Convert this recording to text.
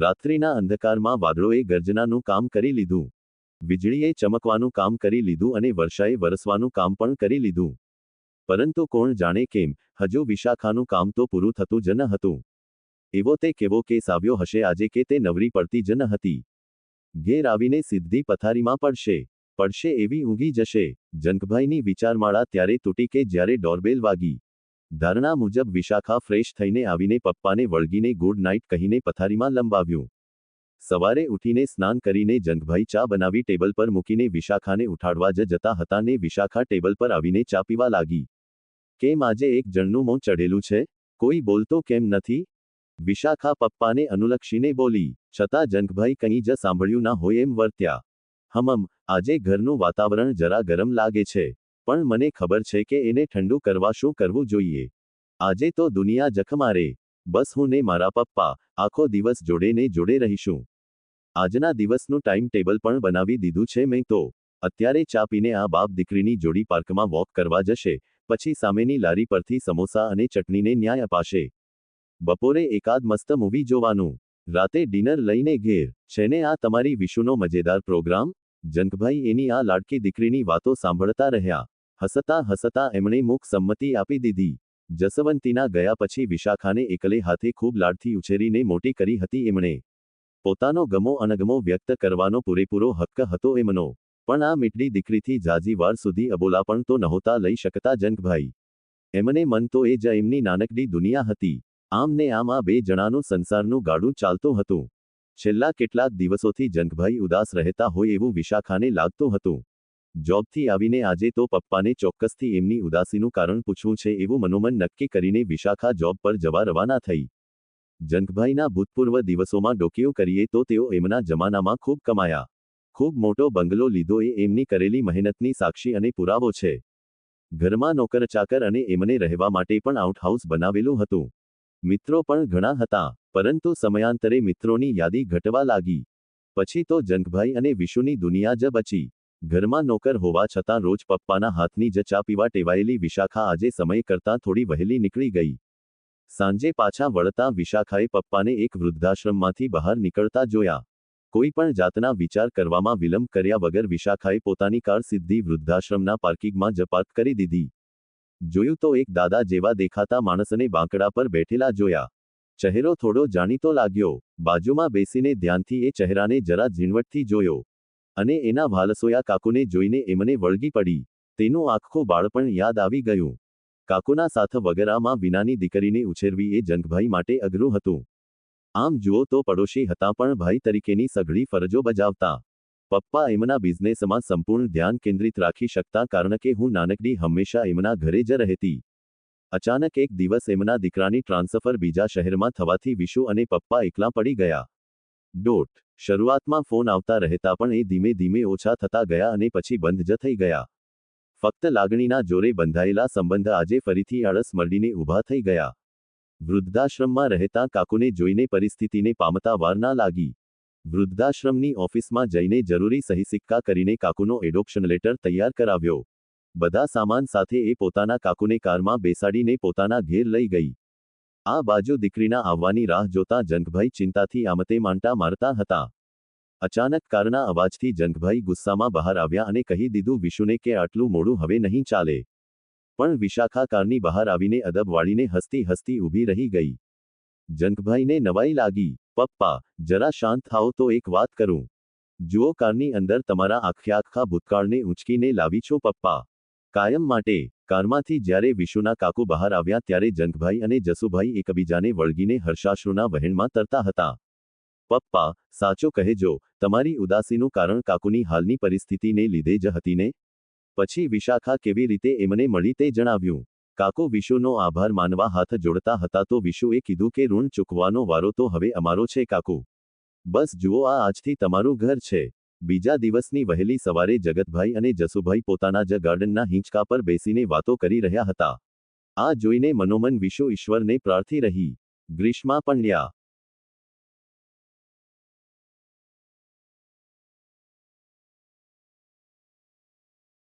રાત્રિના અંધકારમાં વાદળોએ ગર્જનાનું કામ કરી લીધું. વીજળીએ ચમકવાનું કામ કરી લીધું અને વર્ષાએ વરસવાનું કામ પણ કરી લીધું. પરંતુ કોણ જાણે કેમ, હજુ વિશાખાનું કામ તો પૂરું થતું જ ન હતું. એવો તે કેવો કેસ આવ્યો હશે આજે કે તે નવરી પડતી જ ન હતી. ઘેર આવીને સીધી પથારીમાં પડશે એવી ઊંઘી જશે. જંકભાઈની વિચારમાળા ત્યારે તૂટી કે જ્યારે ડોરબેલ વાગી. ધારણા મુજબ વિશાખા ફ્રેશ થઈને આવીને પપ્પાને વળગીને ગુડ નાઇટ કહીને પથારીમાં લંબાવ્યું. સવારે ઉઠીને સ્નાન કરીને જંકભાઈ ચા બનાવી ટેબલ પર મૂકીને વિશાખાને ઉઠાડવા જતા હતા ને વિશાખા ટેબલ પર આવીને ચા પીવા લાગી. કેમ આજે એક જણનું મોં ચઢેલું છે? કોઈ બોલતો કેમ નથી? વિશાખા પપ્પાને અનુલક્ષીને બોલી, છતાં જંકભાઈ કંઈ જ સાંભળ્યું ના હોય એમ વર્ત્યા. આજે ઘરનું વાતાવરણ જરા ગરમ લાગે છે, પણ મને ખબર છે કે એને ઠંડુ કરવા શું કરવું જોઈએ. આજે તો દુનિયા જખમારે. બસ હું ને મારા પપ્પા આખો દિવસ જોડે ને જોડે રહીશું. આજના દિવસનું ટાઈમ ટેબલ પણ બનાવી દીધું છે મેં તો. અત્યારે ચા પીને આ બાપ દીકરીની જોડી પાર્કમાં વોક કરવા જશે, પછી સામેની લારી પરથી સમોસા અને ચટણીને ન્યાય અપાશે. બપોરે એકાદ મસ્ત મૂવી જોવાનું. રાતે ડિનર લઈને ઘેર. છે ને આ તમારી વિશુનો મજેદાર પ્રોગ્રામ? જંકભાઈ એની આ લાડકી દીકરીની વાતો સાંભળતા રહ્યા. હસતા એમણે મુખ સંમતિ આપી દીધી. જસવંતીના ગયા પછી વિશાખાને એકલે હાથે ખૂબ લાડથી ઉછેરીને મોટી કરી હતી એમણે. પોતાનો ગમો અણગમો વ્યક્ત કરવાનો પૂરેપૂરો હક્ક હતો એમનો. પણ આ મીઠડી દીકરીથી ઝાઝી વાર સુધી અબોલા પણ તો નહોતા લઈ શકતા જંકભાઈ. એમને મન તો એ જ એમની નાનકડી દુનિયા હતી. આમ ને આમ આ બે જણાનું સંસારનું ગાડું ચાલતું હતું. છેલ્લા કેટલાક દિવસોથી જંકભાઈ ઉદાસ રહેતા હોય એવું વિશાખાને લાગતું હતું. જોબથી આવીને આજે તો પપ્પાને ચોક્કસથી એમની ઉદાસીનું કારણ પૂછવું છે એવું મનોમન નક્કી કરીને વિશાખા જોબ પર જવા રવાના થઈ. જંકભાઈના ભૂતપૂર્વ દિવસોમાં ડોકીઓ કરીએ તો તેઓ એમના જમાનામાં ખૂબ કમાયા. ખૂબ મોટો બંગલો લીધો એ એમની કરેલી મહેનતની સાક્ષી અને પુરાવો છે. ઘરમાં નોકરચાકર અને એમને રહેવા માટે પણ આઉટહાઉસ બનાવેલું હતું. મિત્રો પણ ઘણા હતા, પરંતુ સમયાંતરે મિત્રોની યાદી ઘટવા લાગી. પછી તો જંકભાઈ અને વિશુની દુનિયા જ બચી. ઘરમાં નોકર હોવા છતાં રોજ પપ્પાના હાથની જ ચા પીવા ટેવાયેલી વિશાખા આજે સમય કરતાં થોડી વહેલી નીકળી ગઈ. સાંજે પાછા વળતા વિશાખાએ પપ્પાને એક વૃદ્ધાશ્રમમાંથી બહાર નીકળતા જોયા. કોઈ પણ જાતના વિચાર કરવામાં વિલંબ કર્યા વગર વિશાખાએ પોતાની કાર સીધી વૃદ્ધાશ્રમના પાર્કિંગમાં જ પાર્ક કરી દીધી. જોયું તો એક દાદા જેવા દેખાતા માણસને બાંકડા પર બેઠેલા જોયા. ચહેરો થોડો જાણીતો લાગ્યો. બાજુમાં બેસીને ધ્યાનથી એ ચહેરાને જરા ઝીણવટથી જોયો. અને એના ભાલસોયા કાકુને જોઈને એમને વળગી પડી. તેનું આખું બાળપણ યાદ આવી ગયું. કાકુના સાથ વગર આમાં વિનાની દીકરીને ઉછેરવી એ જંકભાઈ માટે અઘરું હતું. આમ જુઓ તો પડોશી હતા પણ ભાઈ તરીકેની સઘળી ફરજો બજાવતા. પપ્પા એમના બિઝનેસમાં સંપૂર્ણ ધ્યાન કેન્દ્રિત રાખી શકતા કારણ કે હું નાનકડી હંમેશા એમના ઘરે જ રહેતી. અચાનક એક દિવસ એમના દીકરાની ટ્રાન્સફર બીજા શહેરમાં થવાથી વિશુ અને પપ્પા એકલા પડી ગયા. શરૂઆતમાં ફોન આવતા રહેતા પણ એ ધીમે ધીમે ઓછા થતા ગયા અને પછી બંધ જ થઈ ગયા. ફક્ત લાગણીના જોરે બંધાયેલા સંબંધ આજે ફરીથી આળસ મરડીને ઊભા થઈ ગયા. વૃદ્ધાશ્રમમાં રહેતા કાકુને જોઈને પરિસ્થિતિને પામતા વાર ના લાગી. વૃદ્ધાશ્રમની ઓફિસમાં જઈને જરૂરી સહી સિક્કા કરીને કાકુનો એડોપ્શન લેટર તૈયાર કરાવ્યો. બધા સામાન સાથે એ પોતાના કાકુને કારમાં બેસાડીને પોતાના ઘેર લઈ ગઈ. આ બાજુ દીકરીના આવવાની રાહ જોતા જંકભાઈ ચિંતાથી આમતે માંટા મારતા હતા. અચાનક કારના અવાજથી જંકભાઈ ગુસ્સામાં બહાર આવ્યા અને કહી દીધું વિશુને કે આટલું મોડું હવે નહીં ચાલે. પણ વિશાખા કારની બહાર આવીને અદબ વાળીને હસતી ઊભી રહી ગઈ. જંકભાઈને નવાઈ લાગી. પપ્પા, જરા શાંત થાઓ તો એક વાત કરું. જુઓ કારની અંદર તમારા આખા ભૂતકાળને ઊંચકીને લાવી છું પપ્પા. કાયમ માટે. કારમાંથી જ્યારે વિશુના કાકુ બહાર આવ્યા ત્યારે જંકભાઈ અને જસુભાઈ એકબીજાને વળગીને હર્ષાશ્રુના વહેણમાં તરતા હતા. પપ્પા, સાચો કહેજો, તમારી ઉદાસીનું કારણ કાકુની હાલની પરિસ્થિતિને લીધે જ હતી ને? પછી વિશાખા કેવી રીતે એમને મળી તે જણાવ્યું. કાકુ વિશુનો આભાર માનવા હાથ જોડતા હતા તો વિશુએ કીધું કે ઋણ ચૂકવાનો વારો તો હવે અમારો છે કાકુ. બસ જુઓ આ આજથી તમારું ઘર છે. બીજા દિવસની વહેલી સવારે જગતભાઈ અને જસુભાઈ પોતાના જ ગાર્ડનના હિંચકા પર બેસીને વાતો કરી રહ્યા હતા. આ જોઈને મનોમન વિશુ ઈશ્વરને પ્રાર્થી રહી. ગ્રીષ્મા પંડ્યા.